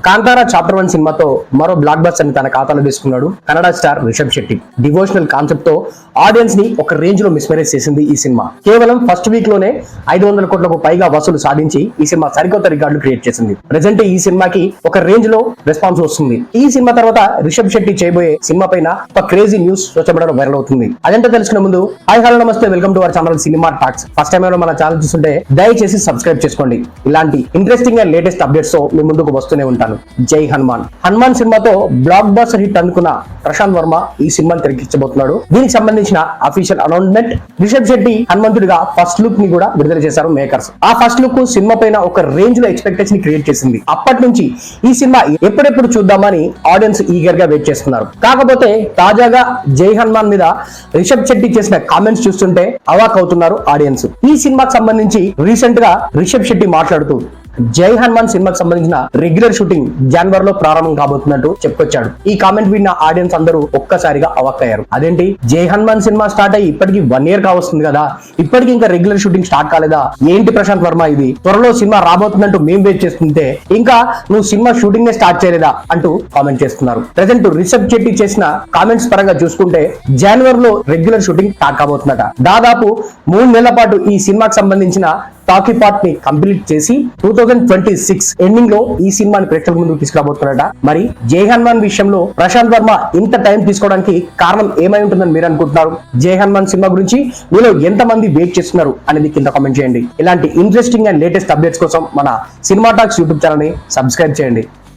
Kantara chapter 1 సినిమాతో మరో block buster ని తన ఖాతాలో తీసుకున్నాడు Kannada star Rishab Shetty. Devotional concept తో ఆడియన్స్ ని ఒక రేంజ్ లో మిస్మరైజ్ చేసింది ఈ సినిమా. కేవలం ఫస్ట్ వీక్ లోనే 500 కోట్లకు పైగా వసూలు సాధించి ఈ సినిమా సరికొత్త రికార్డులు క్రియేట్ చేసింది. ప్రెజెంట్ ఈ సినిమాకి ఒక రేంజ్ లో రెస్పాన్స్ వస్తుంది. ఈ సినిమా తర్వాత రిషబ్ శెట్టి చేయబోయే సినిమా పైన ఒక క్రేజీ న్యూస్ సోషల్ మీడియాలో వైరల్ అవుతుంది. అదంతా తెలుసుకునే ముందు హాయ్ హలో నమస్తే, welcome to our channel cinema talks. First time మన ఛానల్ చూస్తుంటే దయచేసి సబ్స్క్రైబ్ చేసుకోండి. ఇలాంటి ఇంట్రెస్టింగ్ అండ్ లేటెస్ట్ అప్డేట్స్ తో మీ ముందుకు వస్తూనే ఉంటాను. జై హనుమాన్. హనుమాన్ సినిమాతో బ్లాక్ బస్టర్ హిట్ అందుకున్న ప్రశాంత్ వర్మ ఈ సినిమాని తెరకెక్కించబోతున్నాడు. దీనికి సంబంధించిన అఫీషియల్ అనౌన్స్మెంట్, రిషబ్ శెట్టి హనుమంతుడిగా ఫస్ట్ లుక్ ని కూడా విడుదల చేశారు మేకర్స్. ఆ ఫస్ట్ లుక్ సినిమా పైన ఒక రేంజ్ లో ఎక్స్పెక్టేషన్ క్రియేట్ చేసింది. అప్పటి నుంచి ఈ సినిమా ఎప్పుడెప్పుడు చూద్దామని ఆడియన్స్ ఈగర్ గా వెయిట్ చేస్తున్నారు. కాకపోతే తాజాగా జై హనుమాన్ మీద రిషబ్ శెట్టి చేసిన కామెంట్స్ చూస్తుంటే అవాక్ అవుతున్నారు ఆడియన్స్. ఈ సినిమాకి సంబంధించి రీసెంట్ గా రిషబ్ శెట్టి మాట్లాడుతూ జై హనుమాన్ సినిమాకి సంబంధించిన రెగ్యులర్ షూటింగ్ జనవరిలో ప్రారంభం కాబోతున్నట్టు చెప్పుకొచ్చాడు. ఈ కామెంట్ విన్న ఆడియన్స్ అందరూ ఒక్కసారిగా అవాక్కయ్యారు. అదేంటి, జై హనుమాన్ సినిమా స్టార్ట్ అయ్యి ఇప్పటికి 1 year కావస్తుంది కదా, ఇప్పటికి ఇంకా రెగ్యులర్ షూటింగ్ స్టార్ట్ కాలేదా, ఏంటి ప్రశాంత్ వర్మ ఇది, త్వరలో సినిమా రాబోతున్నట్టు మేము వెయిట్ చేస్తుంటే ఇంకా నువ్వు సినిమా షూటింగ్ నే స్టార్ట్ చేయలేదా అంటూ కామెంట్ చేస్తున్నారు. ప్రెసెంట్ రిషబ్ శెట్టి చేసిన కామెంట్స్ పరంగా చూసుకుంటే జనవరిలో రెగ్యులర్ షూటింగ్ స్టార్ట్ కాబోతుందట. దాదాపు 3 నెలల పాటు ఈ సినిమాకి సంబంధించిన టాకీ పార్ట్ ని కంప్లీట్ చేసి 2026 ఎండింగ్ లో ఈ సినిమాని ప్రేక్షకుల ముందుకు తీసుకురాబోతున్నారట. మరి జై హనుమాన్ విషయంలో ప్రశాంత్ వర్మ ఇంత టైం తీసుకోవడానికి కారణం ఏమై ఉంటుందని మీరు అనుకుంటున్నారు? జై హనుమాన్ సినిమా గురించి మీలో ఎంత మంది వెయిట్ చేస్తున్నారు అనేది కింద కామెంట్ చేయండి. ఇలాంటి ఇంట్రెస్టింగ్ అండ్ లేటెస్ట్ అప్డేట్స్ కోసం మన సినిమా టాక్స్ యూట్యూబ్ ఛానల్ ని సబ్స్క్రైబ్ చేయండి.